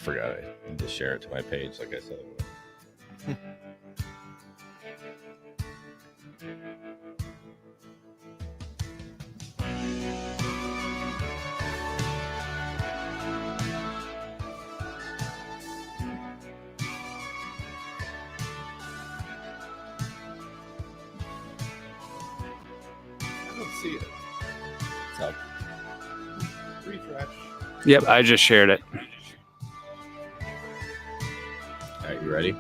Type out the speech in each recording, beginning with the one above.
forgot I need to share it to my page, like I said. I don't see it. So, Refresh. Yep, I just shared it. all right, you ready?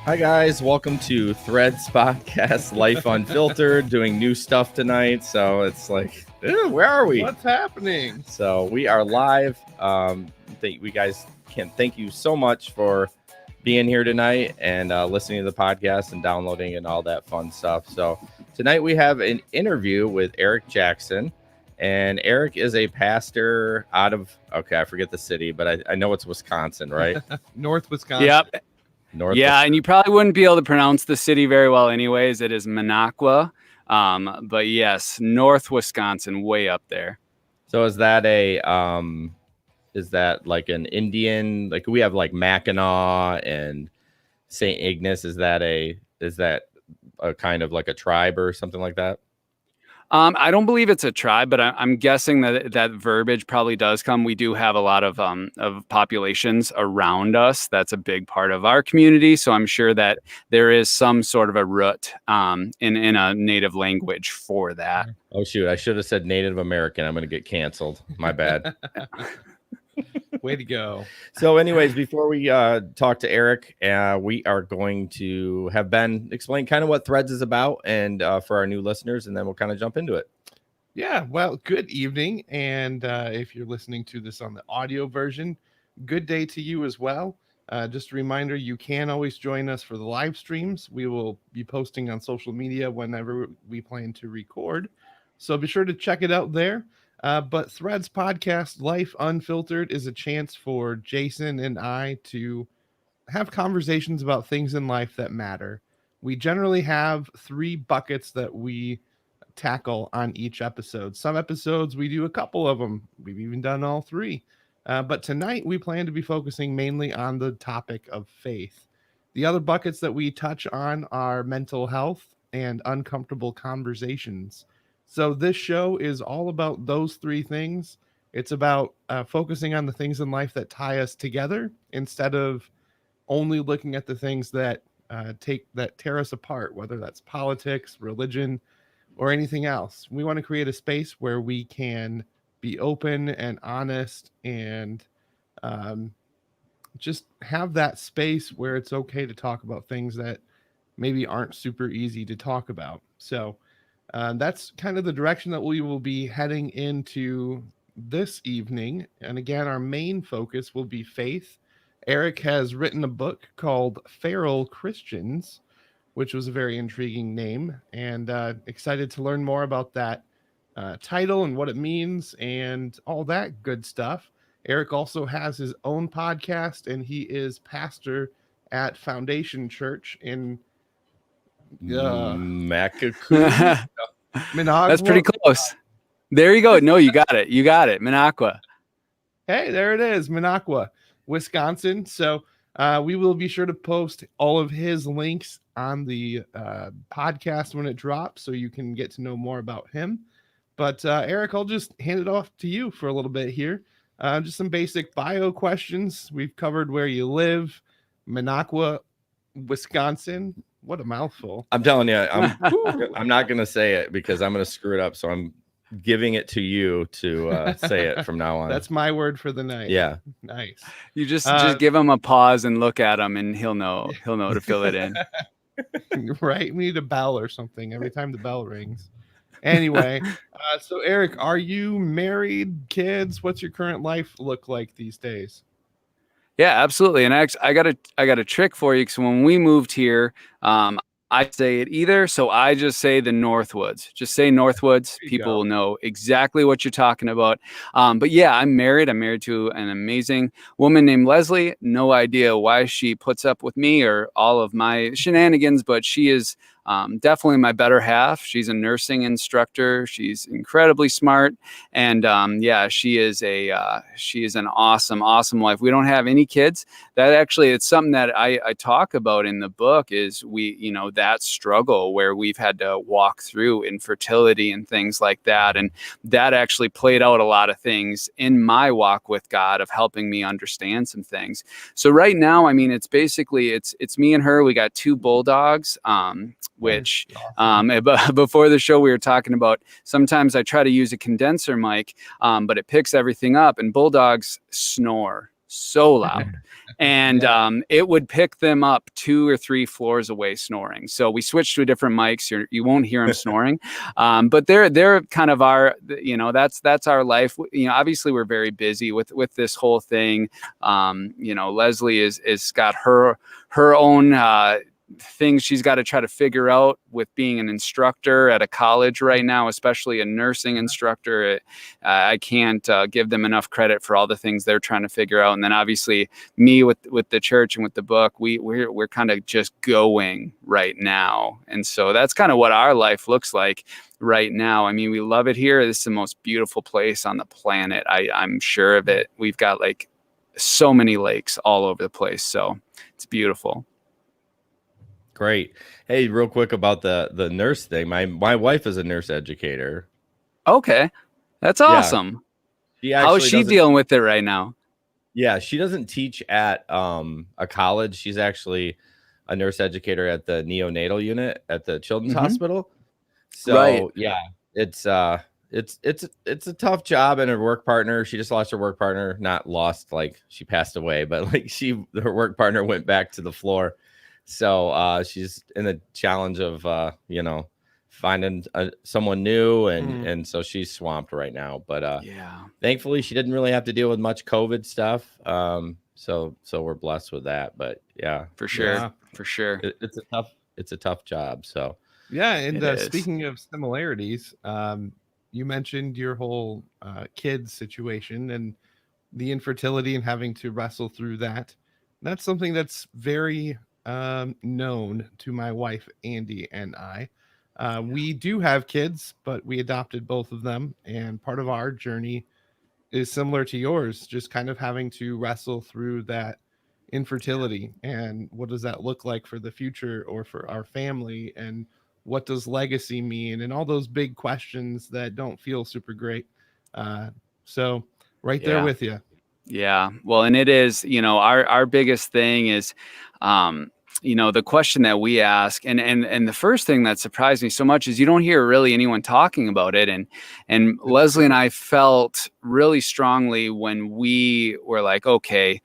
Hi guys, welcome to Threads Podcast, Life Unfiltered, doing new stuff tonight. So it's like, where are we? What's happening? So we are live. We guys can thank you so much for being here tonight and listening to the podcast and downloading and all that fun stuff. So tonight we have an interview with Eric Jackson, and Eric is a pastor out of, I forget the city, but I know it's Wisconsin, right? North Wisconsin. Yep. North. Yeah, and you probably wouldn't be able to pronounce the city very well anyways. It is Minocqua. But yes, North Wisconsin, way up there. So is that like an Indian, like we have like Mackinac and St. Ignace? Is that a kind of like a tribe or something like that? I don't believe it's a tribe, but I'm guessing that verbiage probably does come. We do have a lot of populations around us. That's a big part of our community. So I'm sure that there is some sort of a root in a native language for that. Oh, shoot. I should have said Native American. I'm going to get canceled. My bad. Way to go. So anyways, before we talk to Eric, we are going to have Ben explain kind of what Threads is about and for our new listeners, and then we'll kind of jump into it. Yeah, well, good evening. And if you're listening to this on the audio version, good day to you as well. Just a reminder, you can always join us for the live streams. We will be posting on social media whenever we plan to record. So be sure to check it out there. But Threads Podcast, Life Unfiltered, is a chance for Jason and I to have conversations about things in life that matter. We generally have 3 buckets that we tackle on each episode. Some episodes we do a couple of them. We've even done all 3. But tonight we plan to be focusing mainly on the topic of faith. The other buckets that we touch on are mental health and uncomfortable conversations. So this show is all about those 3 things. It's about focusing on the things in life that tie us together instead of only looking at the things that tear us apart, whether that's politics, religion, or anything else. We want to create a space where we can be open and honest and just have that space where it's okay to talk about things that maybe aren't super easy to talk about. So that's kind of the direction that we will be heading into this evening. And again, our main focus will be faith. Eric has written a book called Pharaoh Christians, which was a very intriguing name, and excited to learn more about that title and what it means and all that good stuff. Eric also has his own podcast, and he is pastor at Foundation Church in Minocqua. That's pretty close. There you go. No, you got it. You got it. Minocqua. Hey, there it is. Minocqua, Wisconsin. So we will be sure to post all of his links on the podcast when it drops so you can get to know more about him. But Eric, I'll just hand it off to you for a little bit here. Just some basic bio questions. We've covered where you live, Minocqua, Wisconsin. What a mouthful. I'm telling you, I'm not going to say it because I'm going to screw it up. So I'm giving it to you to say it from now on. That's my word for the night. Yeah. Nice. You just give him a pause and look at him, and he'll know to fill it in. Right. We need a bell or something every time the bell rings. Anyway, so Eric, are you married, kids? What's your current life look like these days? Yeah, absolutely. And I got a trick for you, because when we moved here, I say it either. So I just say the Northwoods. Just say Northwoods. There you People go. will know exactly what you're talking about. But yeah, I'm married. I'm married to an amazing woman named Leslie. No idea why she puts up with me or all of my shenanigans, but she is definitely my better half. She's a nursing instructor. She's incredibly smart, and yeah, she is an awesome, awesome wife. We don't have any kids. That actually, it's something that I talk about in the book. Is that struggle where we've had to walk through infertility and things like that, and that actually played out a lot of things in my walk with God of helping me understand some things. So right now, I mean, it's basically it's me and her. We got 2 bulldogs. Which Awesome. before the show we were talking about, sometimes I try to use a condenser mic, but it picks everything up, and bulldogs snore so loud. And it would pick them up 2 or 3 floors away snoring. So we switched to a different mics. You won't hear them snoring, but they're kind of our, that's our life. Obviously we're very busy with this whole thing. Leslie is got her own things she's got to try to figure out with being an instructor at a college right now, especially a nursing instructor. I can't give them enough credit for all the things they're trying to figure out. And then obviously me with the church and with the book, we're kind of just going right now. And so that's kind of what our life looks like right now. I mean, we love it here. This is the most beautiful place on the planet. I'm sure of it. We've got like so many lakes all over the place. So it's beautiful. Great. Hey, real quick about the nurse thing. My wife is a nurse educator. Okay. That's awesome. Yeah, how is she dealing with it right now? Yeah, she doesn't teach at a college. She's actually a nurse educator at the neonatal unit at the children's hospital. So Right. yeah, it's a tough job, and her work partner, she just lost her work partner. Not lost like she passed away, but like her work partner went back to the floor. So she's in the challenge of finding someone new, and so she's swamped right now. But yeah, thankfully she didn't really have to deal with much COVID stuff. So we're blessed with that. But yeah, for sure, for sure, it's a tough job. So yeah, and speaking of similarities, you mentioned your whole kids situation and the infertility and having to wrestle through that. That's something that's very known to my wife, Andy, and I. We do have kids, but we adopted both of them. And part of our journey is similar to yours, just kind of having to wrestle through that infertility and what does that look like for the future or for our family, and what does legacy mean, and all those big questions that don't feel super great. So right there with you. Yeah. Well, and it is, our biggest thing is, the question that we ask, and the first thing that surprised me so much is you don't hear really anyone talking about it. And Leslie and I felt really strongly when we were like, okay,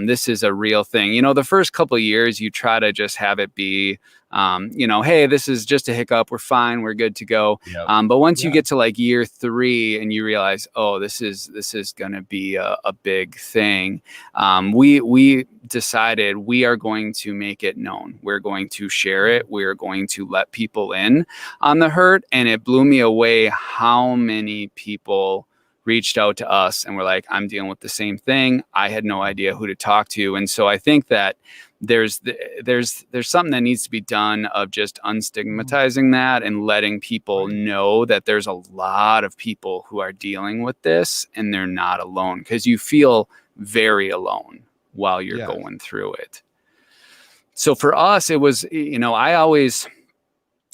this is a real thing. The first couple of years you try to just have it be, hey, this is just a hiccup. We're fine. We're good to go. Yep. But once you get to like year 3 and you realize, oh, this is going to be a big thing. We decided we are going to make it known. We're going to share it. We're going to let people in on the hurt. And it blew me away how many people reached out to us and were like, I'm dealing with the same thing. I had no idea who to talk to. And so I think that there's something that needs to be done of just unstigmatizing that and letting people know that there's a lot of people who are dealing with this and they're not alone, because you feel very alone while you're going through it. So for us, it was, I always,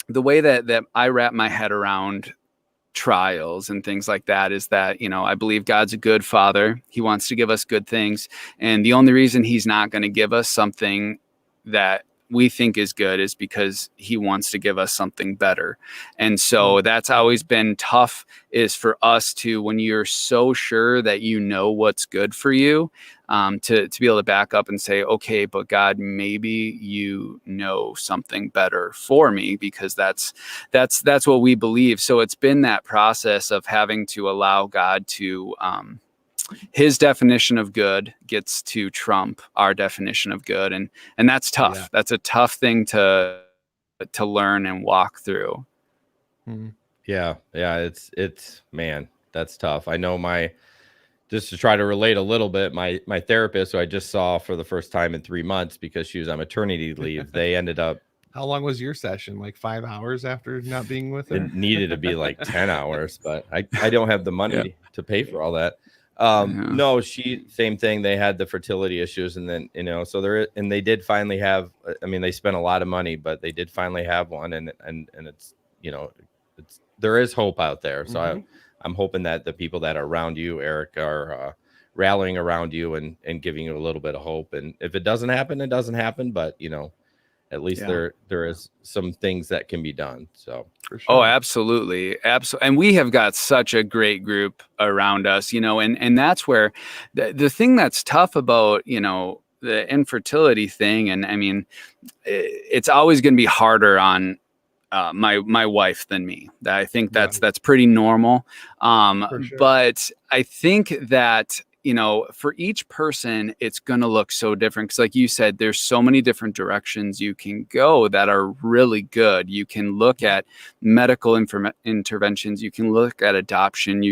the way that I wrap my head around trials and things like that is that, I believe God's a good father. He wants to give us good things. And the only reason he's not going to give us something that we think is good is because he wants to give us something better. And so that's always been tough, is for us to, when you're so sure that you know what's good for you, to be able to back up and say, okay, but God, maybe you know something better for me, because that's what we believe. So it's been that process of having to allow God to, his definition of good gets to trump our definition of good. And that's tough. Yeah. That's a tough thing to to learn and walk through. Yeah. It's man, that's tough. I know just to try to relate a little bit, my therapist, who I just saw for the first time in 3 months because she was on maternity leave, they ended up. How long was your session? Like 5 hours after not being with her? It needed to be like 10 hours, but I don't have the money to pay for all that. No, same thing. They had the fertility issues, and then, so they did finally have, I mean, they spent a lot of money, but they did finally have one. And it's, there is hope out there. So I'm hoping that the people that are around you, Eric, are rallying around you and giving you a little bit of hope. And if it doesn't happen, it doesn't happen. But, at least there is some things that can be done. So for sure. Oh, absolutely. Absolutely. And we have got such a great group around us, and that's where the thing that's tough about, the infertility thing. And I mean, it's always going to be harder on my wife than me. I think that's pretty normal. Sure. But I think that, for each person, it's going to look so different. Because like you said, there's so many different directions you can go that are really good. You can look at medical interventions. You can look at adoption.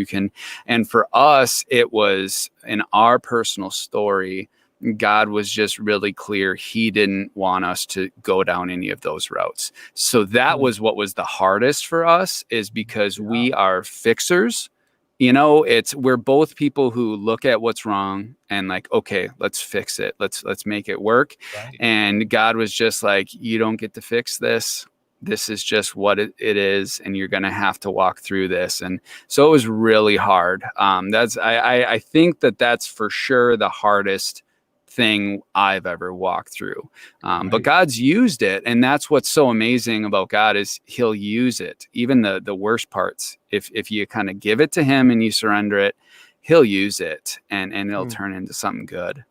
And for us, it was in our personal story, God was just really clear. He didn't want us to go down any of those routes. So that was what was the hardest for us, is because we are fixers. We're both people who look at what's wrong and like, okay, let's fix it. Let's make it work. Right. And God was just like, you don't get to fix this. This is just what it is. And you're going to have to walk through this. And so it was really hard. I think that's for sure the hardest thing I've ever walked through. But God's used it. And that's what's so amazing about God, is he'll use it. Even the worst parts, if you kind of give it to him and you surrender it, he'll use it and it'll turn into something good.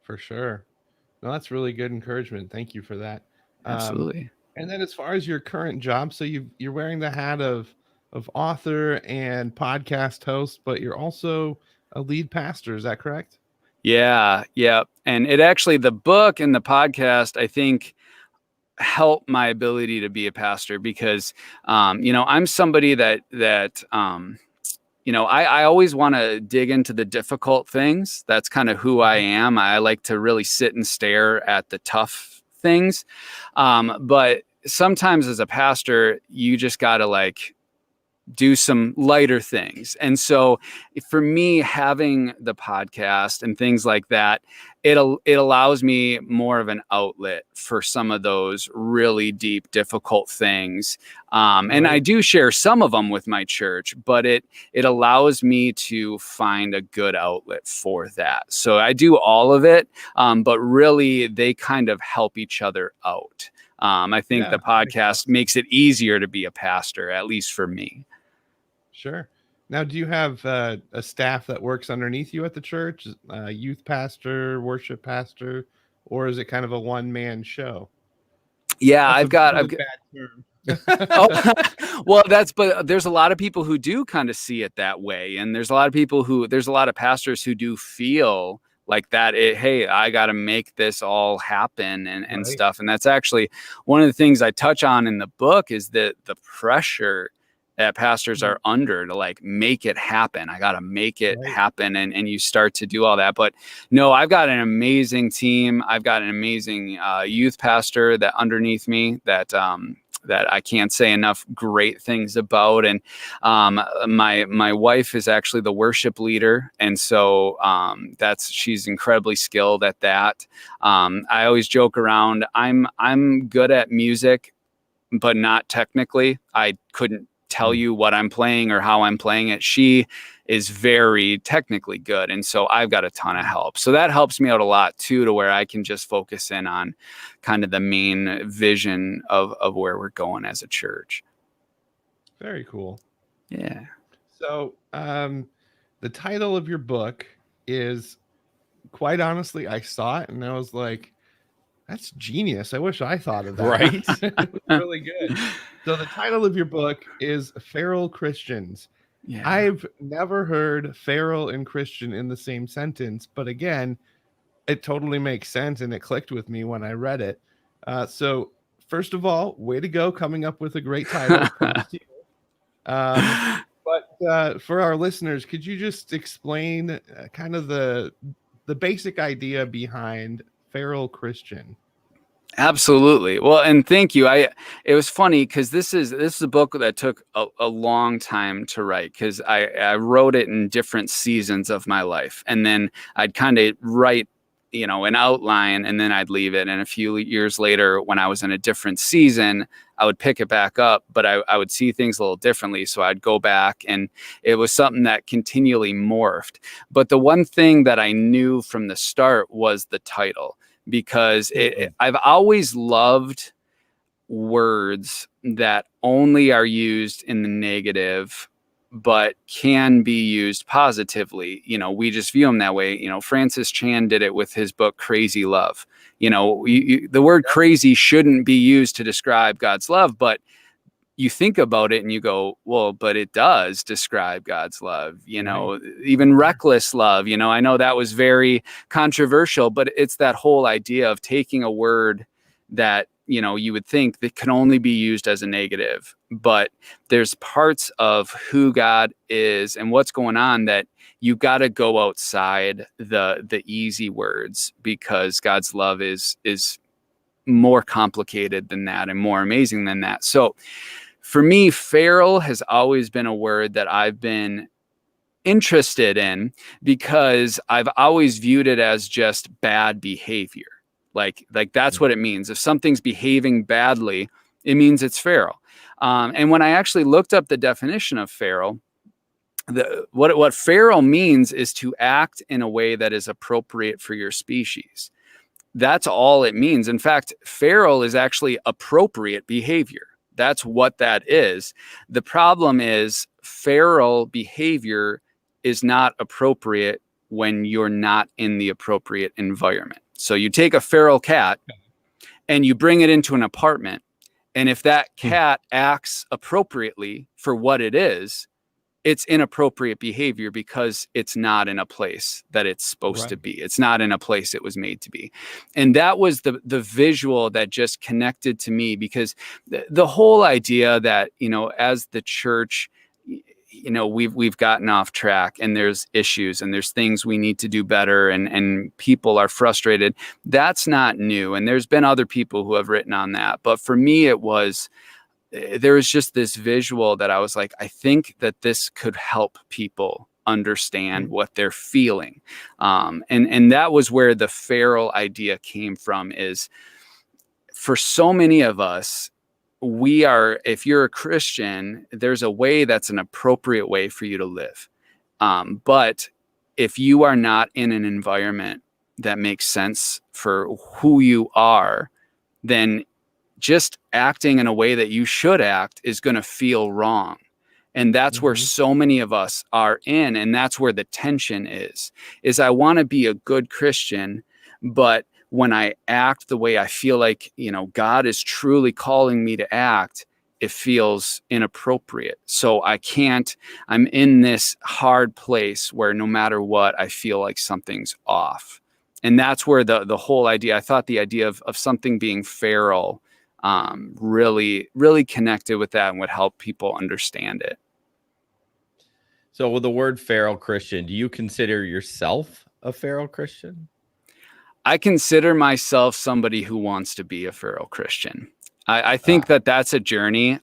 For sure. No, that's really good encouragement. Thank you for that. Absolutely. And then as far as your current job, so you're wearing the hat of author and podcast host, but you're also a lead pastor. Is that correct? Yeah. And it actually, the book and the podcast, I think, help my ability to be a pastor because, I'm somebody that I always want to dig into the difficult things. That's kind of who I am. I like to really sit and stare at the tough things. But sometimes as a pastor, you just got to do some lighter things. And so for me, having the podcast and things like that, it allows me more of an outlet for some of those really deep, difficult things. And I do share some of them with my church, but it allows me to find a good outlet for that. So I do all of it, but really they kind of help each other out. I think the podcast makes it easier to be a pastor, at least for me. Sure. Now, do you have a staff that works underneath you at the church, youth pastor, worship pastor, or is it kind of a one-man show? Yeah, I've got bad term. But there's a lot of people who do kind of see it that way. And there's a lot of pastors who do feel like that. Hey, I got to make this all happen and stuff. And that's actually one of the things I touch on in the book, is that the pressure that pastors are under to make it happen. I got to make it happen. And you start to do all that. But no, I've got an amazing team. I've got an amazing youth pastor that underneath me that I can't say enough great things about. And my wife is actually the worship leader. And so she's incredibly skilled at that. I always joke around, I'm good at music, but not technically. I couldn't tell you what I'm playing or how I'm playing it. She is very technically good. And so I've got a ton of help. So that helps me out a lot too, to where I can just focus in on kind of the main vision of where we're going as a church. Very cool. Yeah. So the title of your book is, quite honestly, I saw it and I was like, that's genius. I wish I thought of that. Right. It was really good. So the title of your book is Feral Christians. Yeah. I've never heard feral and Christian in the same sentence, but again, it totally makes sense and it clicked with me when I read it. So first of all, way to go, coming up with a great title. Props to you. But for our listeners, could you just explain kind of the basic idea behind Feral Christian? Absolutely. Well, and thank you. It was funny because this is a book that took a long time to write, because I wrote it in different seasons of my life, and then I'd kind of write, an outline, and then I'd leave it. And a few years later, when I was in a different season, I would pick it back up, but I would see things a little differently. So I'd go back, and it was something that continually morphed. But the one thing that I knew from the start was the title, because I've always loved words that only are used in the negative, but can be used positively. We just view them that way. Francis Chan did it with his book, Crazy Love. The word crazy shouldn't be used to describe God's love, but you think about it and you go, well, but it does describe God's love, even reckless love. I know that was very controversial, but it's that whole idea of taking a word that, you would think that can only be used as a negative, but there's parts of who God is and what's going on that you got to go outside the easy words, because God's love is more complicated than that and more amazing than that. So for me, feral has always been a word that I've been interested in, because I've always viewed it as just bad behavior. Like that's what it means. If something's behaving badly, it means it's feral. And when I actually looked up the definition of feral, what feral means is to act in a way that is appropriate for your species. That's all it means. In fact, feral is actually appropriate behavior. That's what that is. The problem is feral behavior is not appropriate when you're not in the appropriate environment. So you take a feral cat and you bring it into an apartment, and if that cat acts appropriately for what it is, it's inappropriate behavior, because it's not in a place that it's supposed to be. It's not in a place it was made to be. And that was the visual that just connected to me, because the whole idea that, as the church, we've gotten off track, and there's issues, and there's things we need to do better, and people are frustrated. That's not new. And there's been other people who have written on that. But for me, there was just this visual that I was like, I think that this could help people understand what they're feeling. And that was where the feral idea came from, is for so many of us, if you're a Christian, there's a way that's an appropriate way for you to live. But if you are not in an environment that makes sense for who you are, then just acting in a way that you should act is going to feel wrong. And that's where so many of us are in. And that's where the tension is I want to be a good Christian, but when I act the way I feel like, God is truly calling me to act, it feels inappropriate. So I'm in this hard place where no matter what, I feel like something's off. And that's where the whole idea, I thought the idea of something being feral really, really connected with that and would help people understand it. So with the word feral Christian, do you consider yourself a feral Christian? I consider myself somebody who wants to be a feral Christian. I think that's a journey,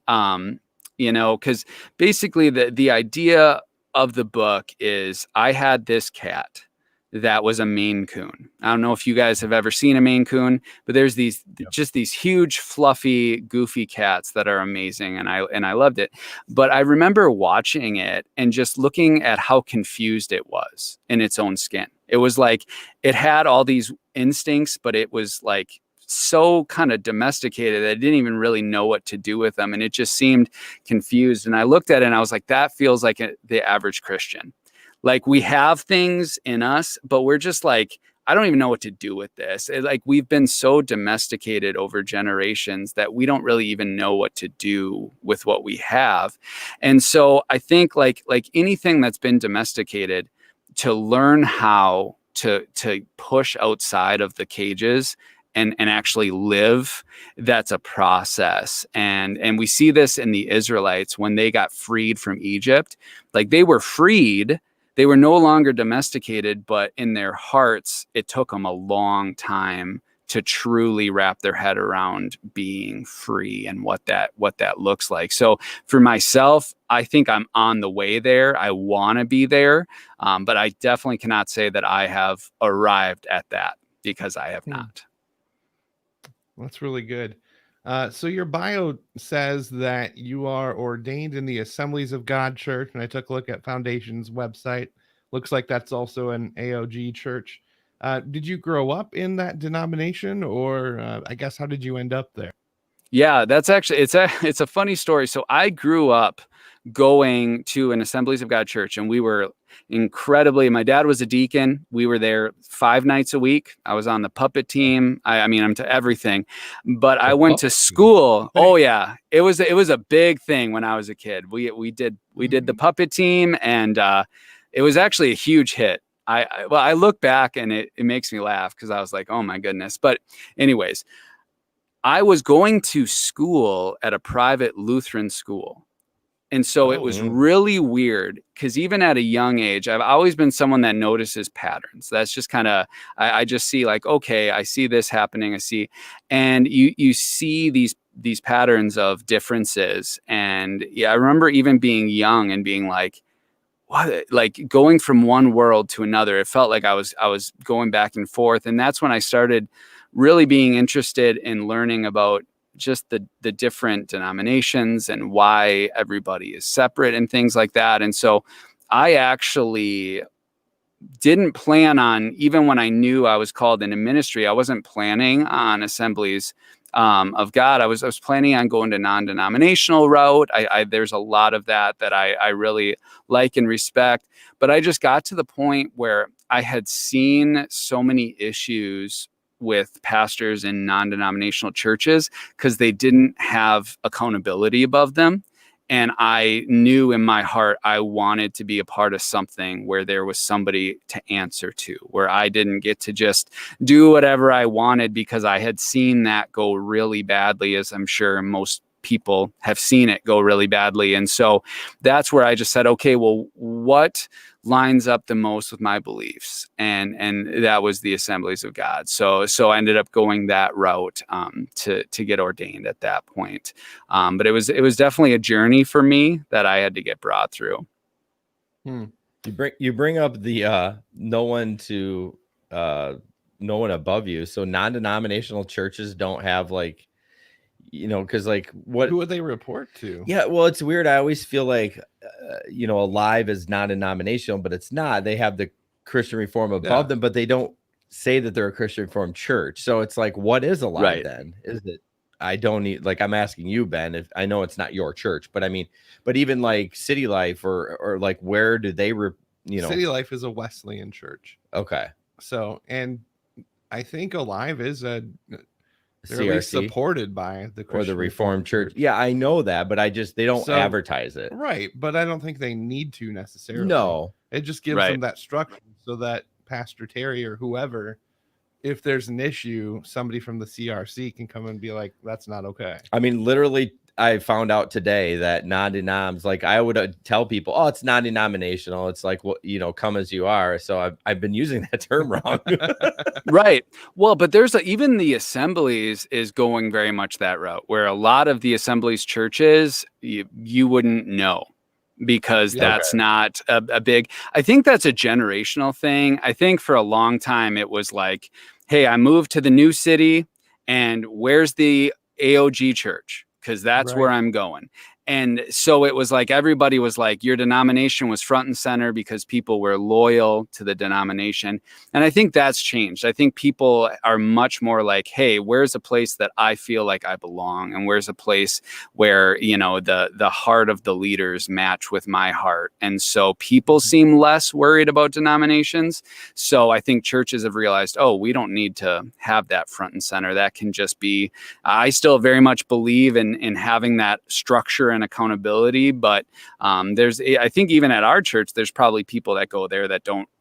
because basically the idea of the book is I had this cat that was a Maine Coon. I don't know if you guys have ever seen a Maine Coon, but there's just these huge, fluffy, goofy cats that are amazing. And I loved it. But I remember watching it and just looking at how confused it was in its own skin. It was like it had all these instincts, but it was like so kind of domesticated that I didn't even really know what to do with them. And it just seemed confused. And I looked at it and I was like, that feels like the average Christian. Like we have things in us, but we're just like, I don't even know what to do with this. Like we've been so domesticated over generations that we don't really even know what to do with what we have. And so I think like anything that's been domesticated, to learn how to push outside of the cages and actually live, that's a process. And we see this in the Israelites when they got freed from Egypt. Like, they were freed, they were no longer domesticated, but in their hearts, it took them a long time to truly wrap their head around being free and what that looks like. So for myself, I think I'm on the way there. I want to be there, but I definitely cannot say that I have arrived at that, because I have not. That's really good. So your bio says that you are ordained in the Assemblies of God Church, and I took a look at Foundation's website. Looks like that's also an AOG church. Did you grow up in that denomination, or I guess how did you end up there? Yeah, that's actually, it's a funny story. So I grew up going to an Assemblies of God church, and we were my dad was a deacon. We were there 5 nights a week. I was on the puppet team. I mean, I'm to everything, but I went to school. Oh yeah. It was a big thing when I was a kid. We did the puppet team, and it was actually a huge hit. I look back and it makes me laugh, because I was like, oh my goodness. But anyways, I was going to school at a private Lutheran school. And so it was really weird, because even at a young age, I've always been someone that notices patterns. That's just kind of, I just see like, okay, I see this happening. And you see these patterns of differences. And yeah, I remember even being young and being like, what, like going from one world to another. It felt like I was going back and forth. And that's when I started really being interested in learning about just the different denominations and why everybody is separate and things like that. And so I actually didn't plan on, even when I knew I was called into ministry, I wasn't planning on Assemblies of God. I was planning on going to non-denominational route. There's a lot of that I really like and respect, but I just got to the point where I had seen so many issues with pastors in non-denominational churches, because they didn't have accountability above them. And I knew in my heart, I wanted to be a part of something where there was somebody to answer to, where I didn't get to just do whatever I wanted, because I had seen that go really badly, as I'm sure most people have seen it go really badly. And so that's where I just said, okay, well, what lines up the most with my beliefs? And that was the Assemblies of God. So I ended up going that route to get ordained at that point. But it was definitely a journey for me that I had to get brought through. You bring up the no one above you. So non-denominational churches don't have like, because like who would they report to? Yeah, well, it's weird. I always feel like Alive is non-denominational, but it's not. They have the Christian Reform above them, but they don't say that they're a Christian Reformed church. So it's like, what is Alive then? Is it? I don't need, like, I'm asking you, Ben, if I know it's not your church, but I mean, but even like City Life or like, where do they City Life is a Wesleyan church. Okay. So, and I think Alive is they're CRC, at least supported by the Christian or the Reformed Church. Yeah, I know that, but they don't advertise it. Right, but I don't think they need to necessarily. No. It just gives them that structure so that Pastor Terry or whoever, if there's an issue, somebody from the CRC can come and be like, that's not okay. I mean, literally, I found out today that non-denoms, like I would tell people, oh, it's non-denominational. It's like, well, come as you are. So I've been using that term wrong. Right. Well, but there's even the Assemblies is going very much that route, where a lot of the Assemblies churches, you wouldn't know, because that's not a big, I think that's a generational thing. I think for a long time it was like, hey, I moved to the new city, and where's the AOG church? Because that's where I'm going. And so it was like, everybody was like, your denomination was front and center because people were loyal to the denomination. And I think that's changed. I think people are much more like, hey, where's a place that I feel like I belong? And where's a place where, the heart of the leaders match with my heart? And so people seem less worried about denominations. So I think churches have realized, oh, we don't need to have that front and center. That can just be, I still very much believe in having that structure and accountability, but I think even at our church, there's probably people that go there that don't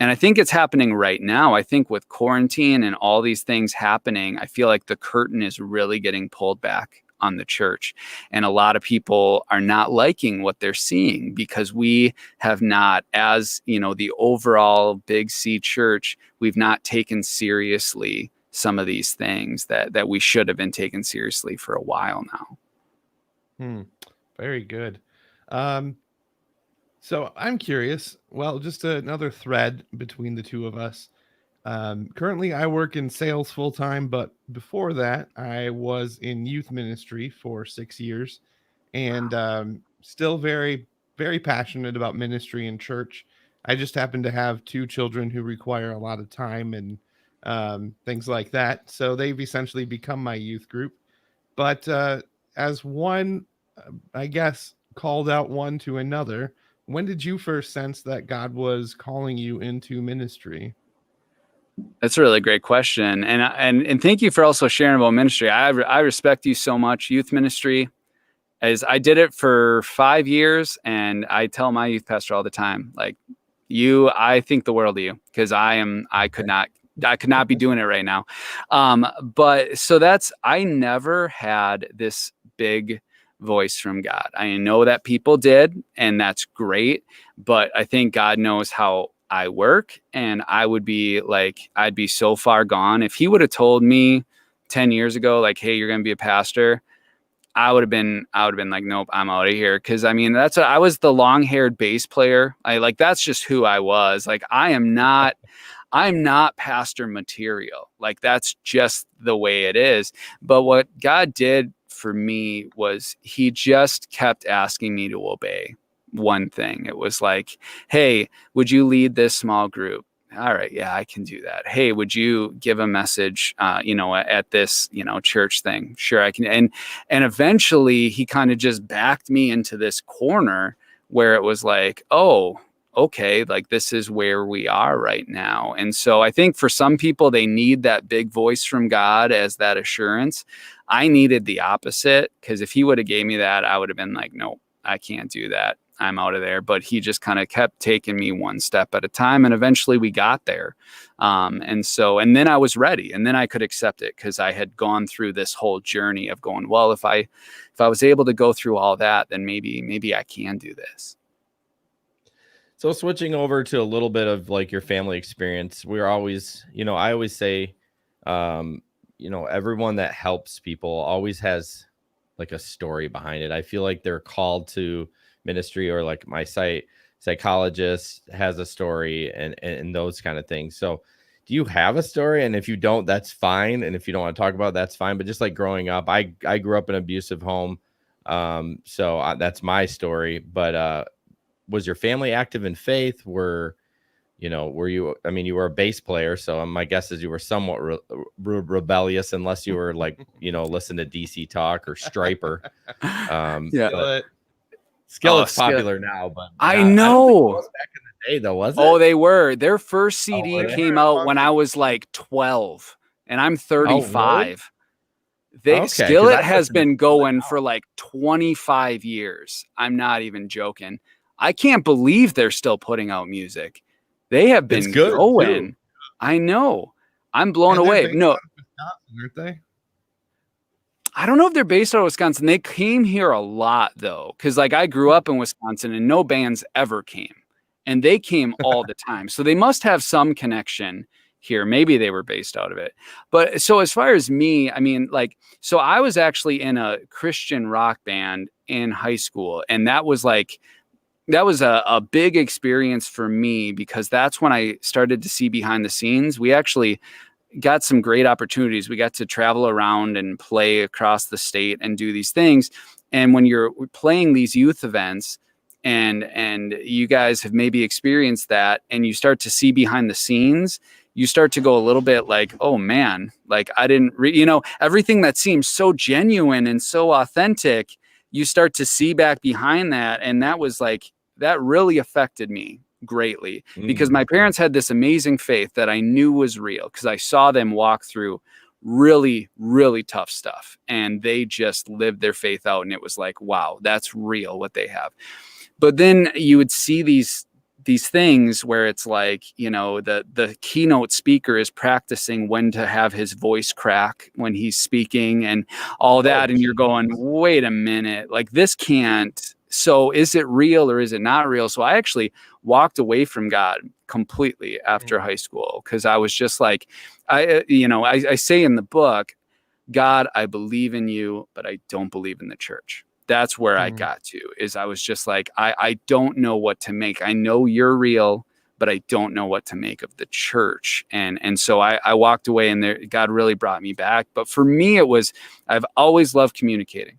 And I think it's happening right now. I think with quarantine and all these things happening, I feel like the curtain is really getting pulled back on the church. And a lot of people are not liking what they're seeing because we have not, as you know, the overall Big C church, we've not taken seriously some of these things that we should have been taken seriously for a while now. Very good. So I'm curious. Well, just another thread between the two of us. Currently, I work in sales full time, but before that, I was in youth ministry for 6 years, and still very, very passionate about ministry and church. I just happen to have two children who require a lot of time and things like that. So they've essentially become my youth group. But as one, I guess, called out one to another, when did you first sense that God was calling you into ministry? That's a really great question. And thank you for also sharing about ministry. I respect you so much. Youth ministry, as I did it for 5 years, and I tell my youth pastor all the time, like, I think the world of you, because I could not be doing it right now. But so I never had this big voice from God. I know that people did, and that's great, but I think God knows how I work, and I'd be so far gone. If he would have told me 10 years ago, like, hey, you're going to be a pastor, I would have been like, nope, I'm out of here. Cause I mean, I was the long haired bass player. That's just who I was. Like, I'm not pastor material. Like, that's just the way it is. But what God did for me was he just kept asking me to obey one thing. It was like, hey, would you lead this small group? All right, yeah, I can do that. Hey, would you give a message, at this, church thing? Sure, I can. And eventually he kind of just backed me into this corner where it was like, oh, okay, like, this is where we are right now. And so I think for some people, they need that big voice from God as that assurance. I needed the opposite, because if he would have gave me that, I would have been like, nope, I can't do that. I'm out of there. But he just kind of kept taking me one step at a time. And eventually we got there. And then I was ready, and then I could accept it, because I had gone through this whole journey of going, well, if I was able to go through all that, then maybe I can do this. So switching over to a little bit of like your family experience, we're always, I always say, everyone that helps people always has like a story behind it. I feel like they're called to ministry, or like my psychologist has a story, and those kind of things. So do you have a story? And if you don't, that's fine. And if you don't want to talk about it, that's fine. But just like growing up, I grew up in an abusive home. That's my story. But was your family active in faith? Were you, I mean, you were a bass player, so my guess is you were somewhat rebellious, unless you were like, listen to DC Talk or Striper. Yeah. Skillet's popular now, but I know. I don't think it was back in the day, though, was it? Oh, they were. Their first CD came out when I was like 12, and I'm 35. Okay, Skillet has been going for like 25 years. I'm not even joking. I can't believe they're still putting out music. They have been going. Too. I know. I'm blown away. No, Wisconsin, aren't they? I don't know if they're based out of Wisconsin. They came here a lot, though, because like I grew up in Wisconsin and no bands ever came, and they came all the time. So they must have some connection here. Maybe they were based out of it. But so as far as me, I mean, like, so I was actually in a Christian rock band in high school, and that was a big experience for me, because that's when I started to see behind the scenes. We actually got some great opportunities. We got to travel around and play across the state and do these things. And when you're playing these youth events, and you guys have maybe experienced that, and you start to see behind the scenes, you start to go a little bit like, oh man, like I didn't, everything that seems so genuine and so authentic, you start to see back behind that. And that was like, that really affected me greatly, because my parents had this amazing faith that I knew was real, because I saw them walk through really, really tough stuff, and they just lived their faith out. And it was like, wow, that's real what they have. But then you would see these these things where it's like, the keynote speaker is practicing when to have his voice crack when he's speaking and all that. And you're going, wait a minute, like this can't. So is it real or is it not real? So I actually walked away from God completely after high school, because I was just like, I say in the book, God, I believe in you, but I don't believe in the church. That's where I got to, is I was just like, I don't know what to make. I know you're real, but I don't know what to make of the church. And so I walked away, and there, God really brought me back. But for me, I've always loved communicating.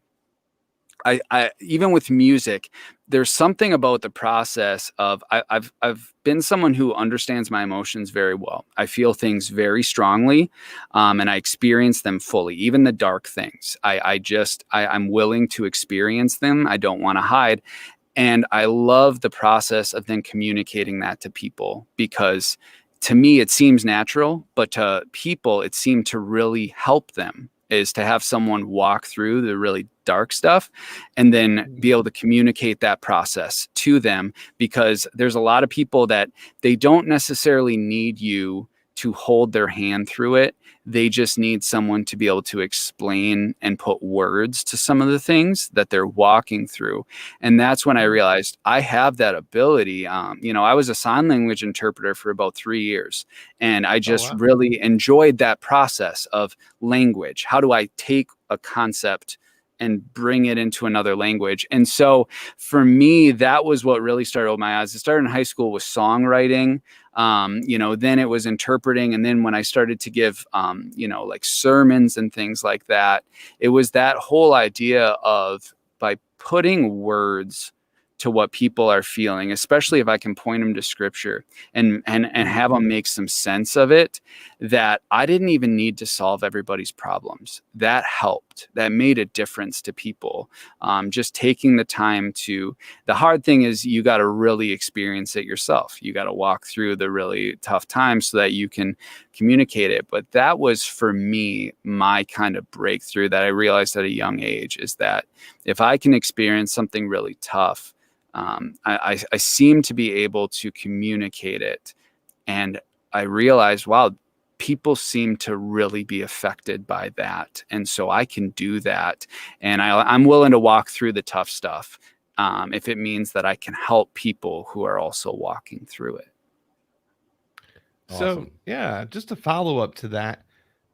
I even with music, there's something about the process of I've been someone who understands my emotions very well. I feel things very strongly, and I experience them fully, even the dark things. I'm willing to experience them. I don't want to hide. And I love the process of then communicating that to people, because to me, it seems natural, but to people, it seemed to really help them, is to have someone walk through the really dark stuff and then be able to communicate that process to them, because there's a lot of people that they don't necessarily need you to hold their hand through it. They just need someone to be able to explain and put words to some of the things that they're walking through. And that's when I realized I have that ability. I was a sign language interpreter for about 3 years, and I just really enjoyed that process of language. How do I take a concept and bring it into another language? And so for me, that was what really started with my eyes. It started in high school with songwriting. Then it was interpreting. And then when I started to give, like sermons and things like that, it was that whole idea of, by putting words to what people are feeling, especially if I can point them to scripture and have them make some sense of it, that I didn't even need to solve everybody's problems. That helped. That made a difference to people. Just taking the time the hard thing is you got to really experience it yourself. You got to walk through the really tough times so that you can communicate it. But that was, for me, my kind of breakthrough that I realized at a young age, is that if I can experience something really tough, I seem to be able to communicate it. And I realized, wow, people seem to really be affected by that. And so I can do that. And I'm willing to walk through the tough stuff, if it means that I can help people who are also walking through it. Awesome. So, yeah, just a follow up to that,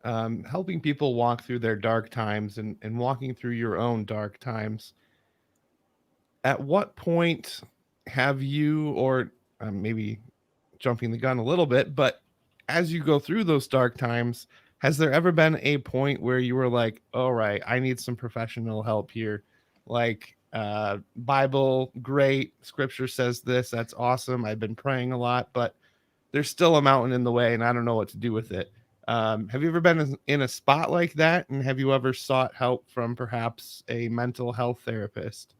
helping people walk through their dark times and walking through your own dark times. At what point have you, or maybe jumping the gun a little bit, but as you go through those dark times, has there ever been a point where you were like, all right, I need some professional help here? Like, Bible, great. Scripture says this. That's awesome. I've been praying a lot, but there's still a mountain in the way and I don't know what to do with it. Have you ever been in a spot like that? And have you ever sought help from perhaps a mental health therapist?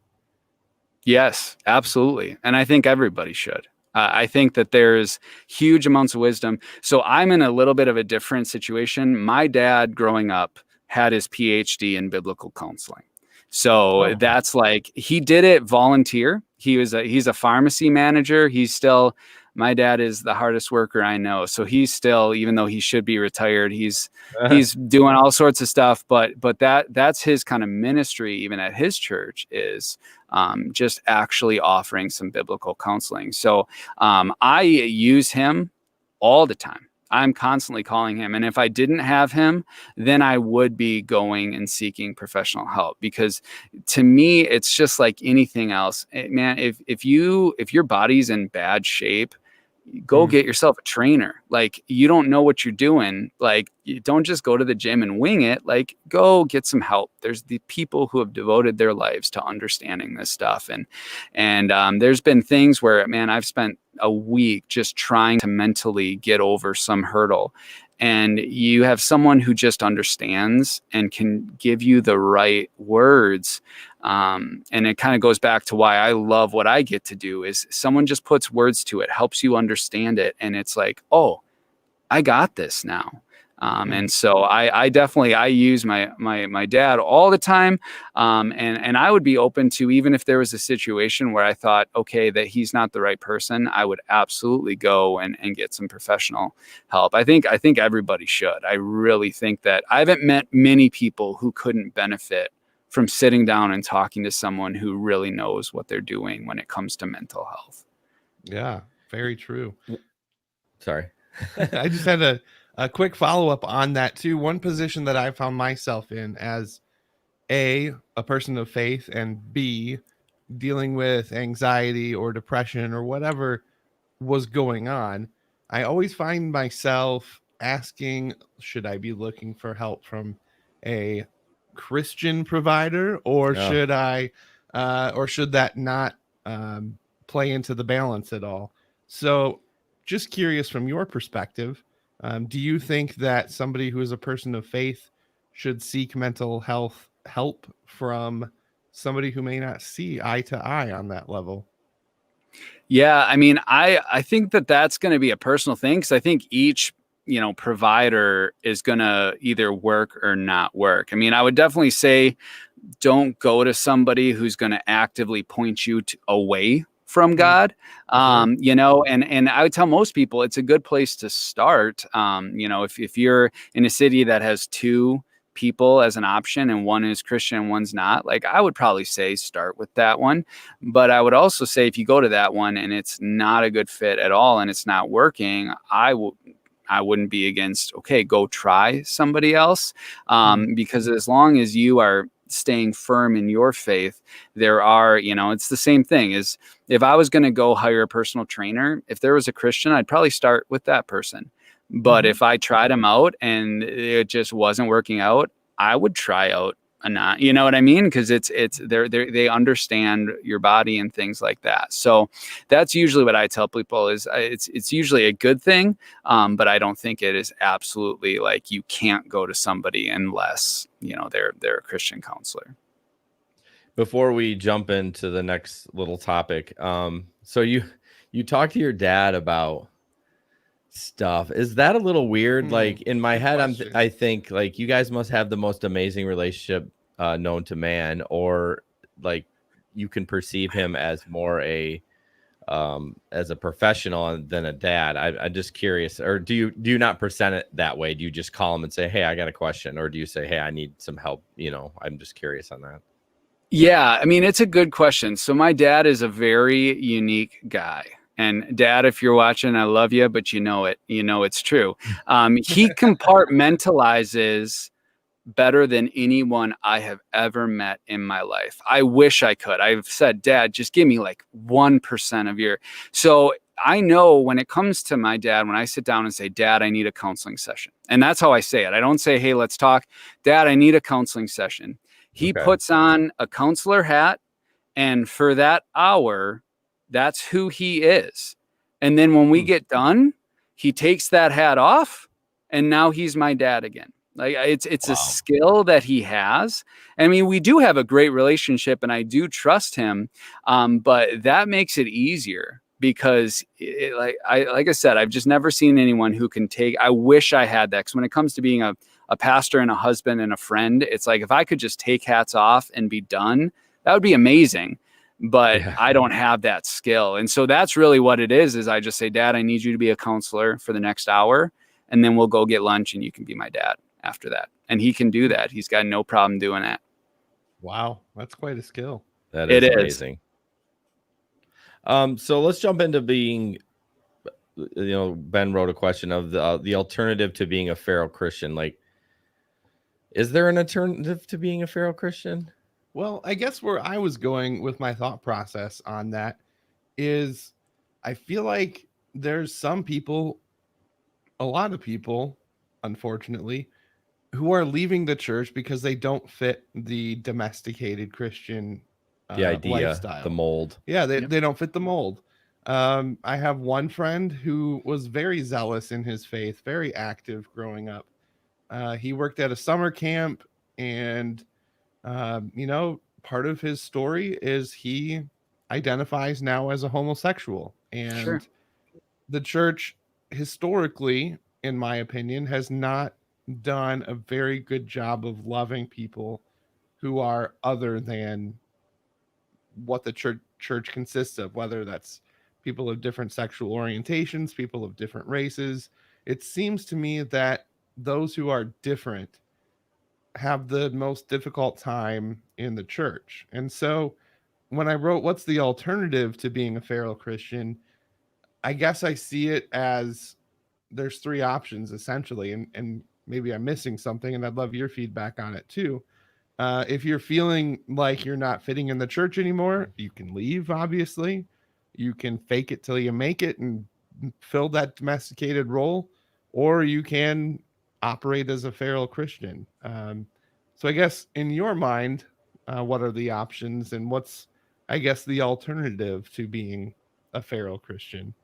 Yes, absolutely. And I think everybody should. I think that there's huge amounts of wisdom. So I'm in a little bit of a different situation. My dad, growing up, had his PhD in biblical counseling. So that's like, he did it volunteer. He's a pharmacy manager. My dad is the hardest worker I know. So he's still, even though he should be retired, he's doing all sorts of stuff. But that's his kind of ministry, even at his church, is just actually offering some biblical counseling. So I use him all the time. I'm constantly calling him. And if I didn't have him, then I would be going and seeking professional help, because to me, it's just like anything else. Man, if your body's in bad shape, go get yourself a trainer. Like, you don't know what you're doing. Like, you don't just go to the gym and wing it. Like, go get some help. There's the people who have devoted their lives to understanding this stuff. And there's been things where, man, I've spent a week just trying to mentally get over some hurdle. And you have someone who just understands and can give you the right words. And it kind of goes back to why I love what I get to do, is someone just puts words to it, helps you understand it. And it's like, oh, I got this now. And so I definitely, I use my dad all the time. And I would be open to, even if there was a situation where I thought, okay, that he's not the right person, I would absolutely go and get some professional help. I think everybody should. I really think that I haven't met many people who couldn't benefit from sitting down and talking to someone who really knows what they're doing when it comes to mental health. Yeah, very true. Sorry. I just had a quick follow-up on that too. One position that I found myself in as a person of faith, and B, dealing with anxiety or depression or whatever was going on, I always find myself asking, should I be looking for help from a Christian provider, or should that not play into the balance at all? So just curious from your perspective, do you think that somebody who is a person of faith should seek mental health help from somebody who may not see eye to eye on that level? Yeah, I mean, I think that that's going to be a personal thing, because I think each provider is going to either work or not work. I mean, I would definitely say don't go to somebody who's going to actively point you away from God. And I would tell most people it's a good place to start. If you're in a city that has two people as an option and one is Christian and one's not, like, I would probably say start with that one. But I would also say if you go to that one and it's not a good fit at all and it's not working, I wouldn't be against, okay, go try somebody else. Because as long as you are staying firm in your faith, there are, it's the same thing as if I was going to go hire a personal trainer, if there was a Christian, I'd probably start with that person. But if I tried them out and it just wasn't working out, I would try out a not, you know what I mean? Because they understand your body and things like that. So that's usually what I tell people is it's usually a good thing. But I don't think it is absolutely like you can't go to somebody unless, they're a Christian counselor. Before we jump into the next little topic, so you talked to your dad about stuff. Is that a little weird? Like, in my head, I think like you guys must have the most amazing relationship known to man, or like you can perceive him as more as a professional than a dad. I'm just curious, or do you not present it that way? Do you just call him and say, hey, I got a question, or do you say, hey, I need some help? I'm just curious on that. Yeah, I mean, it's a good question. So my dad is a very unique guy. And Dad, if you're watching, I love you, but it's true. He compartmentalizes better than anyone I have ever met in my life. I wish I could. I've said, Dad, just give me like 1% of your. So I know when it comes to my dad, when I sit down and say, Dad, I need a counseling session. And that's how I say it. I don't say, hey, let's talk. Dad, I need a counseling session. He puts on a counselor hat, and for that hour, that's who he is. And then when we get done, he takes that hat off, and now he's my dad again. Like, it's a skill that he has. I mean, we do have a great relationship, and I do trust him. But that makes it easier because, like I said, I've just never seen anyone who can take. I wish I had that, because when it comes to being a pastor and a husband and a friend, it's like if I could just take hats off and be done, that would be amazing. But I don't have that skill. And so that's really what it is I just say, Dad, I need you to be a counselor for the next hour, and then we'll go get lunch and you can be my dad after that. And he can do that. He's got no problem doing that. Wow. That's quite a skill. That is amazing. So let's jump into being, Ben wrote a question of the alternative to being a Pharaoh Christian. Like, is there an alternative to being a Pharaoh Christian? Well, I guess where I was going with my thought process on that is I feel like there's some people, a lot of people, unfortunately, who are leaving the church because they don't fit the domesticated Christian the idea, lifestyle, the mold. Yeah, they don't fit the mold. I have one friend who was very zealous in his faith, very active growing up. He worked at a summer camp, and part of his story is he identifies now as a homosexual, and the church historically, in my opinion, has not done a very good job of loving people who are other than what the church consists of, whether that's people of different sexual orientations, people of different races. It seems to me that those who are different have the most difficult time in the church. And so when I wrote, what's the alternative to being a feral Christian? I guess I see it as there's three options essentially. And maybe I'm missing something, and I'd love your feedback on it too. If you're feeling like you're not fitting in the church anymore, you can leave, obviously. You can fake it till you make it and fill that domesticated role, or you can operate as a feral Christian. So I guess in your mind, what are the options, and what's, I guess, the alternative to being a feral Christian?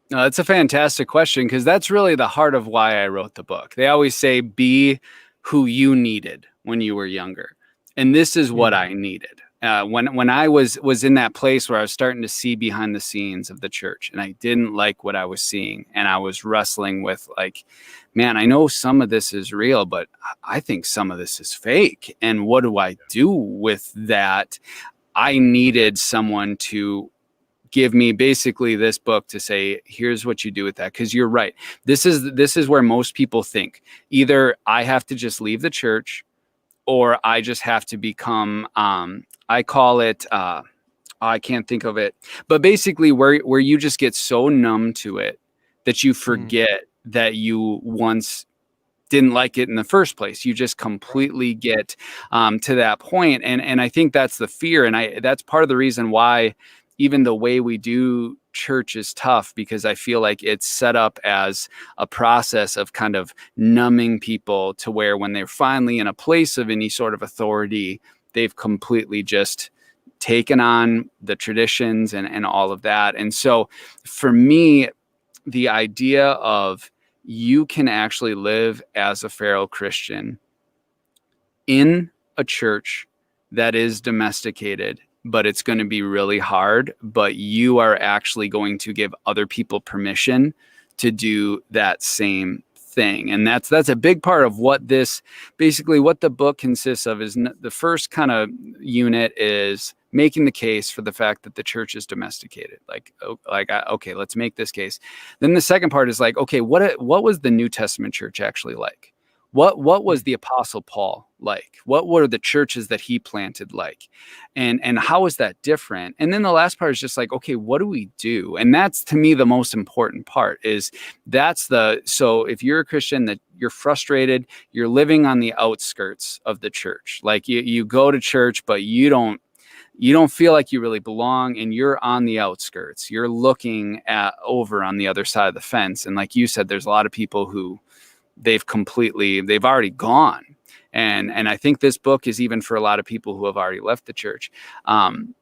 No, that's a fantastic question, because that's really the heart of why I wrote the book. They always say, be who you needed when you were younger. And this is what I needed. When I was in that place where I was starting to see behind the scenes of the church, and I didn't like what I was seeing, and I was wrestling with like, man, I know some of this is real, but I think some of this is fake. And what do I do with that? I needed someone to give me basically this book to say, here's what you do with that. Because you're right. This is where most people think. Either I have to just leave the church, or I just have to become, I call it, I can't think of it, but basically where you just get so numb to it that you forget that you once didn't like it in the first place. You just completely get to that point. And I think that's the fear. And that's part of the reason why even the way we do church is tough, because I feel like it's set up as a process of kind of numbing people to where when they're finally in a place of any sort of authority, they've completely just taken on the traditions and all of that. And so for me, the idea of you can actually live as a feral Christian in a church that is domesticated, but it's going to be really hard, but you are actually going to give other people permission to do that same thing. And that's a big part of what this, basically what the book consists of. Is the first kind of unit is making the case for the fact that the church is domesticated. Okay, let's make this case. Then the second part is like, okay, what was the New Testament church actually like? What was the Apostle Paul like? What were the churches that he planted like? And how is that different? And then the last part is just like, okay, what do we do? And that's, to me, the most important part is so if you're a Christian that you're frustrated, you're living on the outskirts of the church. Like you go to church, but you don't feel like you really belong, and you're on the outskirts. You're looking over on the other side of the fence. And like you said, there's a lot of people who they've already gone. And I think this book is even for a lot of people who have already left the church.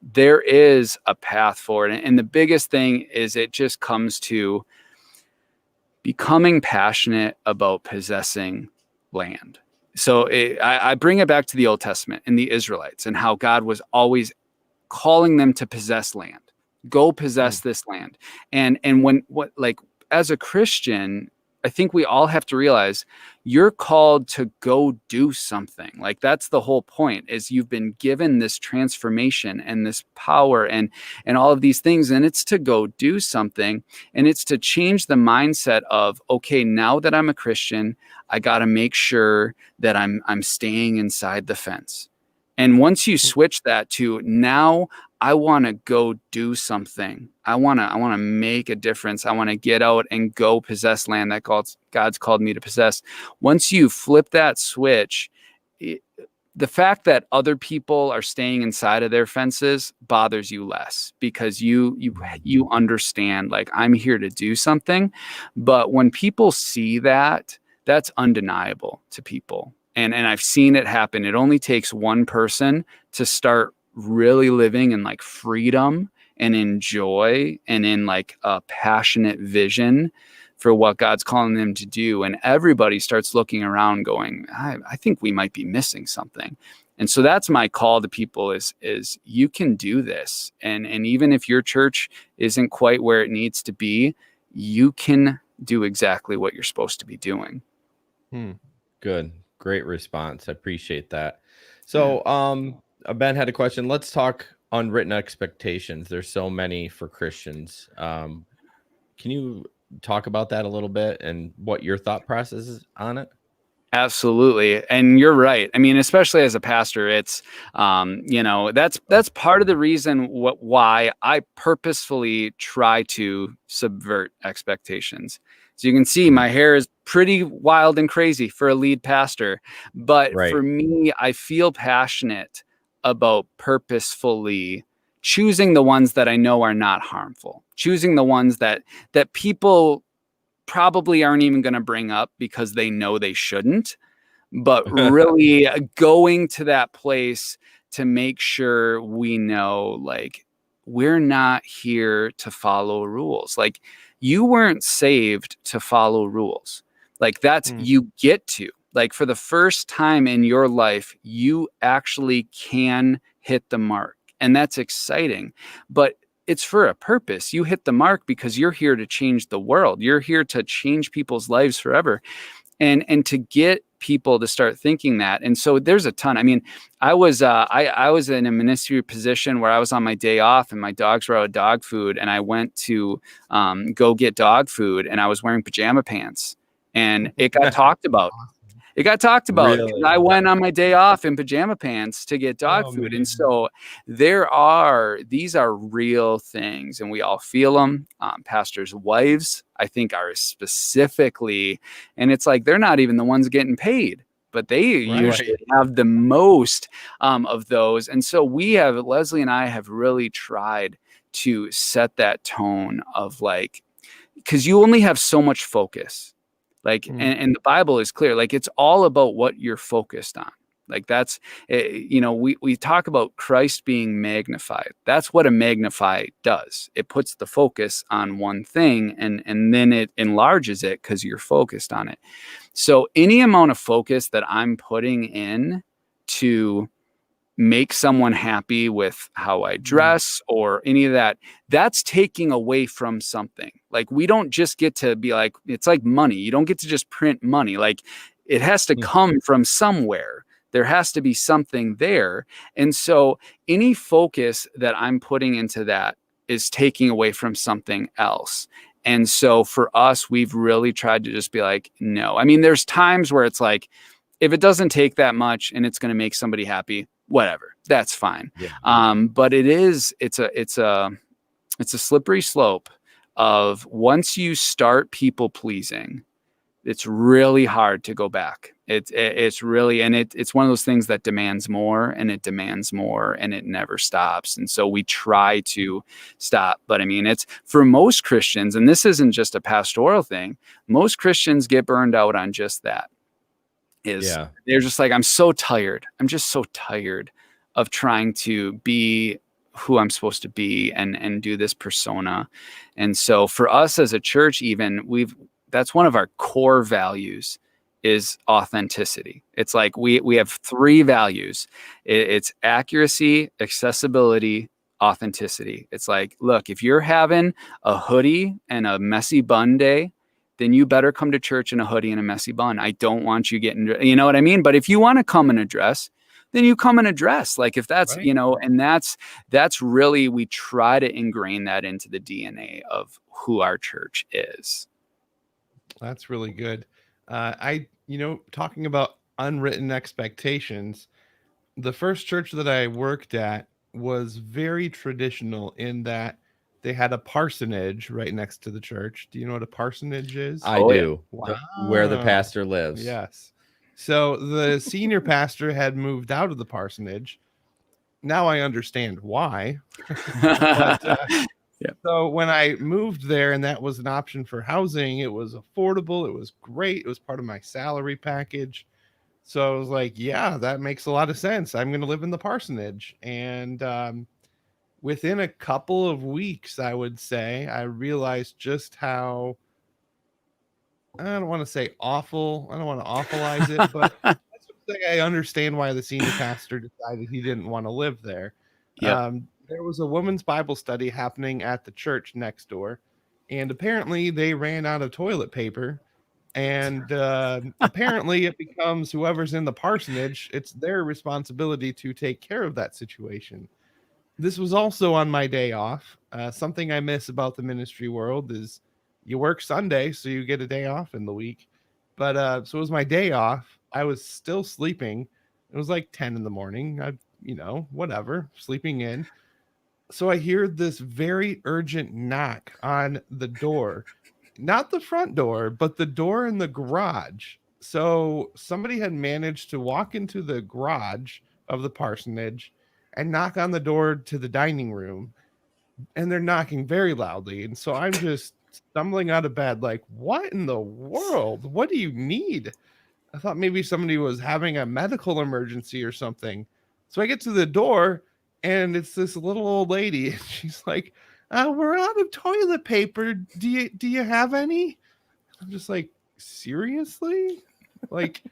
There is a path forward. And the biggest thing is it just comes to becoming passionate about possessing land. So I bring it back to the Old Testament and the Israelites and how God was always calling them to possess land. Go possess this land. And as a Christian, I think we all have to realize you're called to go do something. Like that's the whole point, is you've been given this transformation and this power and all of these things. And it's to go do something. And it's to change the mindset of, okay, now that I'm a Christian, I got to make sure that I'm staying inside the fence. And once you switch that to now I want to go do something. I want to make a difference. I want to get out and go possess land that God's called me to possess. Once you flip that switch, the fact that other people are staying inside of their fences bothers you less, because you understand, like, I'm here to do something. But when people see that, that's undeniable to people. And I've seen it happen. It only takes one person to start really living in like freedom and in joy and in like a passionate vision for what God's calling them to do. And everybody starts looking around going, I think we might be missing something. And so that's my call to people is you can do this. And even if your church isn't quite where it needs to be, you can do exactly what you're supposed to be doing. Good. Great response. I appreciate that. So, Ben had a question. Let's talk unwritten expectations. There's so many for Christians. Can you talk about that a little bit and what your thought process is on it? Absolutely. And you're right. I mean, especially as a pastor, it's, that's part of the reason why I purposefully try to subvert expectations. So you can see my hair is pretty wild and crazy for a lead pastor. But Right. for me, I feel passionate about purposefully choosing the ones that I know are not harmful, choosing the ones that people probably aren't even going to bring up because they know they shouldn't, but really going to that place to make sure we know, like, we're not here to follow rules. Like, you weren't saved to follow rules. Like, that's you get to, like, for the first time in your life, you actually can hit the mark, and that's exciting. But it's for a purpose. You hit the mark because you're here to change the world. You're here to change people's lives forever. And to get people to start thinking that. And so there's a ton. I mean, I was in a ministry position where I was on my day off and my dogs were out of dog food, and I went to go get dog food, and I was wearing pajama pants, and it got talked about. It got talked about because I went on my day off in pajama pants to get dog food. Man. And so these are real things, and we all feel them. Pastors' wives, I think, are specifically, and it's like, they're not even the ones getting paid, but they usually have the most of those. And so Leslie and I have really tried to set that tone of, like, because you only have so much focus. Like, and the Bible is clear, like, it's all about what you're focused on. Like, that's, we talk about Christ being magnified. That's what a magnify does. It puts the focus on one thing, and then it enlarges it because you're focused on it. So any amount of focus that I'm putting in to make someone happy with how I dress or any of that, that's taking away from something. Like, we don't just get to be like, it's like money. You don't get to just print money. Like, it has to come from somewhere. There has to be something there. And so any focus that I'm putting into that is taking away from something else. And so for us, we've really tried to just be like, no. I mean, there's times where it's like, if it doesn't take that much and it's going to make somebody happy, whatever, that's fine. But it's a slippery slope of, once you start people pleasing, it's really hard to go back. It's really, and it's one of those things that demands more and it demands more and it never stops. And so we try to stop. But I mean, it's for most Christians, and this isn't just a pastoral thing, most Christians get burned out on just that. They're just like, I'm so tired. I'm just so tired of trying to be who I'm supposed to be and do this persona. And so for us as a church, even that's one of our core values is authenticity. It's like we have 3 values. It's accuracy, accessibility, authenticity. It's like, look, if you're having a hoodie and a messy bun day, then you better come to church in a hoodie and a messy bun. I don't want you getting, you know what I mean? But if you want to come in a dress, then you come in a dress. Like, if that's, and that's really, we try to ingrain that into the DNA of who our church is. That's really good. Talking about unwritten expectations, the first church that I worked at was very traditional in that they had a parsonage right next to the church. Do you know what a parsonage is? I do. Wow. Where the pastor lives. Yes. So the senior pastor had moved out of the parsonage. Now I understand why. So when I moved there and that was an option for housing, it was affordable. It was great. It was part of my salary package. So I was like, yeah, that makes a lot of sense. I'm going to live in the parsonage. And within a couple of weeks, I would say, I realized just how, I don't want to say awful. I don't want to awfulize it, but I understand why the senior pastor decided he didn't want to live there. There was a women's Bible study happening at the church next door, and apparently they ran out of toilet paper. And apparently it becomes whoever's in the parsonage, it's their responsibility to take care of that situation. This was also on my day off. Something I miss about the ministry world is you work Sunday, so you get a day off in the week. But so it was my day off. I was still sleeping. It was like 10 in the morning. Whatever, sleeping in. So I hear this very urgent knock on the door, not the front door, but the door in the garage. So somebody had managed to walk into the garage of the parsonage and knock on the door to the dining room, and they're knocking very loudly. And so I'm just stumbling out of bed, like, what in the world? What do you need? I thought maybe somebody was having a medical emergency or something. So I get to the door, and it's this little old lady. And she's like, we're out of toilet paper. Do you have any? I'm just like, seriously? Like,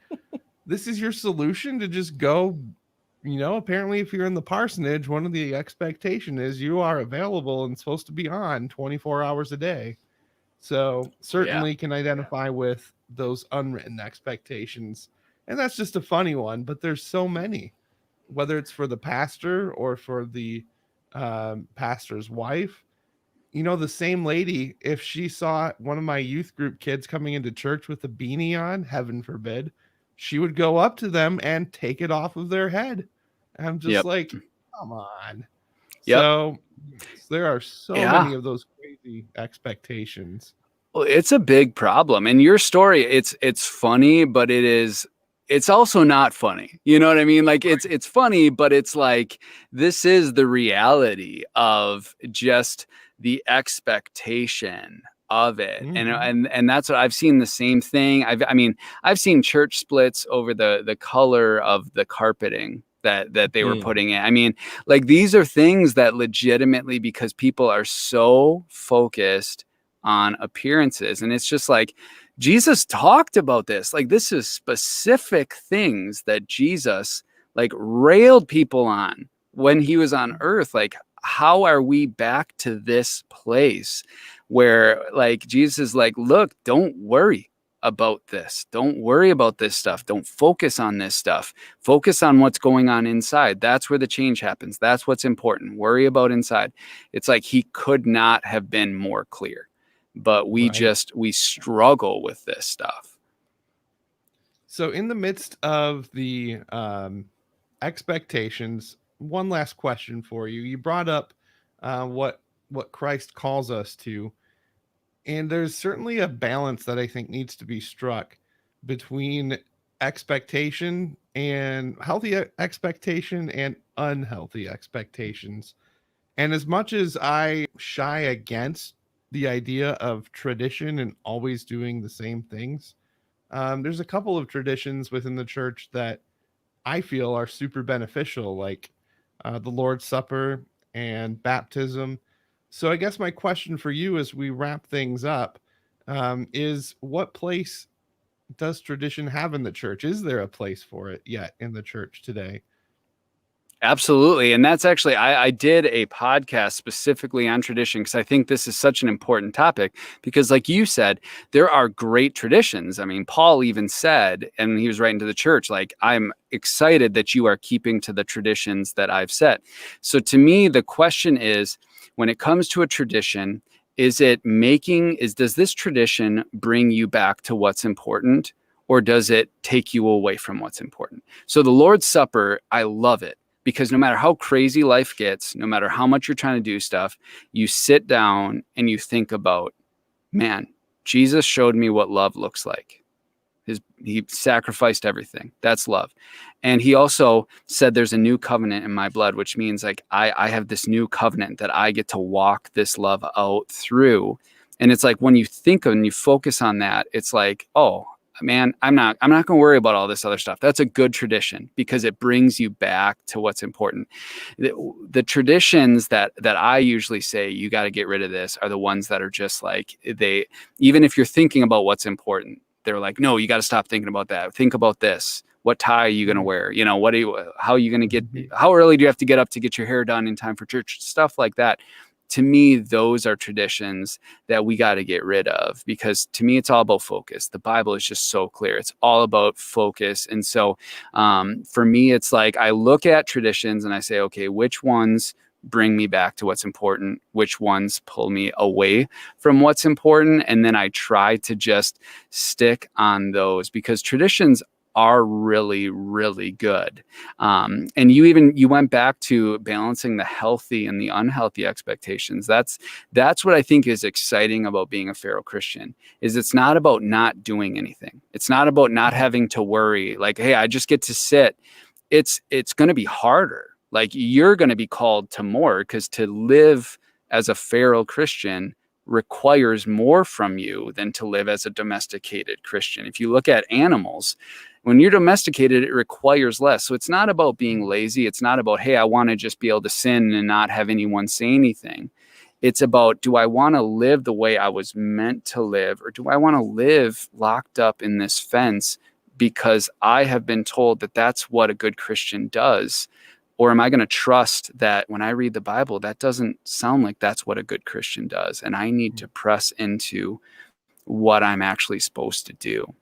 this is your solution to just go? Apparently if you're in the parsonage, one of the expectation is you are available and supposed to be on 24 hours a day. So certainly can identify with those unwritten expectations. And that's just a funny one, but there's so many, whether it's for the pastor or for the pastor's wife. The same lady, if she saw one of my youth group kids coming into church with a beanie on, heaven forbid, she would go up to them and take it off of their head. And I'm just like, come on. So there are so many of those crazy expectations. Well, it's a big problem. And your story, it's funny, but it's also not funny. You know what I mean? Like it's funny, but it's like, this is the reality of just the expectation of it. And that's what I've seen, the same thing. I've seen church splits over the color of the carpeting that they were putting in. Like, these are things that legitimately, because people are so focused on appearances, and it's just like, Jesus talked about this. Like, this is specific things that Jesus like railed people on when he was on earth. Like, how are we back to this place where, like, Jesus is like, look, don't worry about this. Don't worry about this stuff. Don't focus on this stuff. Focus on what's going on inside. That's where the change happens. That's what's important. Worry about inside. It's like, he could not have been more clear, but we struggle with this stuff. So in the midst of the expectations, one last question for you. You brought up what Christ calls us to. And there's certainly a balance that I think needs to be struck between expectation and healthy expectation and unhealthy expectations. And as much as I shy against the idea of tradition and always doing the same things, there's a couple of traditions within the church that I feel are super beneficial, like the Lord's Supper and baptism. So I guess my question for you as we wrap things up is, what place does tradition have in the church? Is there a place for it yet in the church today? Absolutely. And that's actually, I did a podcast specifically on tradition, because I think this is such an important topic, because like you said, there are great traditions. Paul even said, and he was writing to the church, like, I'm excited that you are keeping to the traditions that I've set. So to me, the question is, when it comes to a tradition, does this tradition bring you back to what's important, or does it take you away from what's important? So the Lord's Supper, I love it, because no matter how crazy life gets, no matter how much you're trying to do stuff, you sit down and you think about, man, Jesus showed me what love looks like. He sacrificed everything. That's love. And he also said, there's a new covenant in my blood, which means like I have this new covenant that I get to walk this love out through. And it's like, when you think and you focus on that, it's like, oh man, I'm not going to worry about all this other stuff. That's a good tradition, because it brings you back to what's important. The traditions that I usually say you got to get rid of this are the ones that are just like, even if you're thinking about what's important, they're like, no, you got to stop thinking about that. Think about this. What tie are you going to wear? How are you going to how early do you have to get up to get your hair done in time for church? Stuff like that. to me, those are traditions that we got to get rid of, because to me, it's all about focus. The Bible is just so clear. It's all about focus. And so for me, it's like I look at traditions and I say, okay, which ones bring me back to what's important, which ones pull me away from what's important. And then I try to just stick on those, because traditions are really, really good. And you went back to balancing the healthy and the unhealthy expectations. That's what I think is exciting about being a Pharaoh Christian, is it's not about not doing anything. It's not about not having to worry like, hey, I just get to sit. It's going to be harder. Like, you're going to be called to more, because to live as a Pharaoh Christian requires more from you than to live as a domesticated Christian. If you look at animals, when you're domesticated, it requires less. So it's not about being lazy. It's not about, hey, I want to just be able to sin and not have anyone say anything. It's about, do I want to live the way I was meant to live, or do I want to live locked up in this fence because I have been told that that's what a good Christian does? Or am I going to trust that when I read the Bible, that doesn't sound like that's what a good Christian does, and I need to press into what I'm actually supposed to do?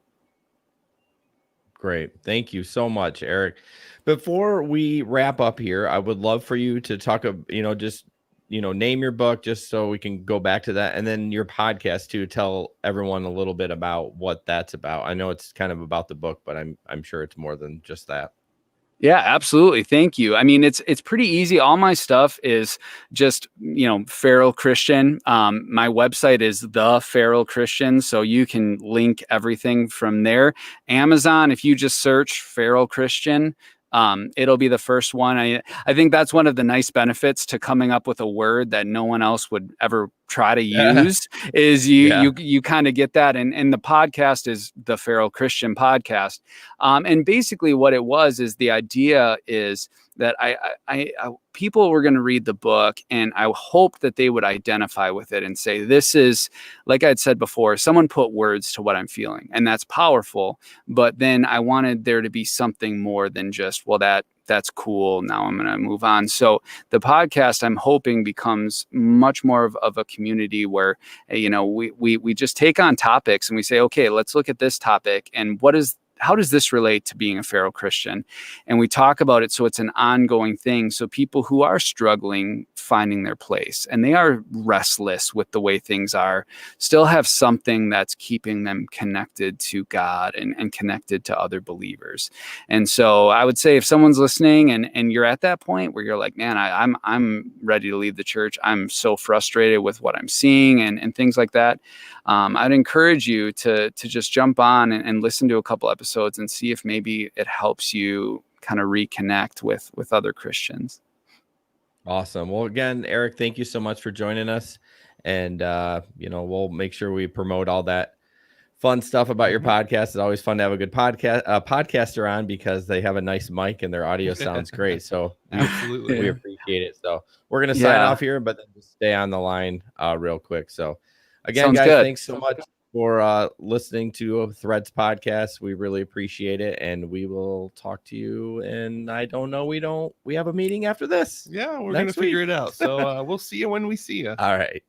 Great. Thank you so much, Eric. Before we wrap up here, I would love for you to talk, just, name your book, just so we can go back to that. And then your podcast too. Tell everyone a little bit about what that's about. I know it's kind of about the book, but I'm sure it's more than just that. Yeah, absolutely. Thank you. I mean, it's pretty easy. All my stuff is just, Pharaoh Christian. My website is The Pharaoh Christian, so you can link everything from there. Amazon, if you just search Pharaoh Christian, it'll be the first one. I think that's one of the nice benefits to coming up with a word that no one else would ever try to use, is you kind of get that. And the podcast is the Pharaoh Christian podcast. And basically what it was is, the idea is that I people were going to read the book, and I hope that they would identify with it and say, this is, like I'd said before, someone put words to what I'm feeling, and that's powerful. But then I wanted there to be something more than just, well, that's cool, now I'm going to move on. So the podcast, I'm hoping, becomes much more of a community where, we just take on topics and we say, okay, let's look at this topic, and how does this relate to being a Pharaoh Christian? And we talk about it so it's an ongoing thing. So people who are struggling finding their place, and they are restless with the way things are, still have something that's keeping them connected to God and connected to other believers. And so I would say, if someone's listening and you're at that point where you're like, man, I'm ready to leave the church, I'm so frustrated with what I'm seeing and things like that, I'd encourage you to just jump on and listen to a couple episodes and see if maybe it helps you kind of reconnect with other Christians. Awesome. Well, again, Eric, thank you so much for joining us. And, we'll make sure we promote all that fun stuff about your podcast. It's always fun to have a good podcaster on, because they have a nice mic and their audio sounds great. So Absolutely, we appreciate it. So we're going to sign off here, but then just stay on the line real quick. So again, Sounds guys, good. Thanks so much for listening to Threads podcast. We really appreciate it, and we will talk to you. And I don't know, we have a meeting after this. Yeah, we're gonna figure it out. So we'll see you when we see you. All right.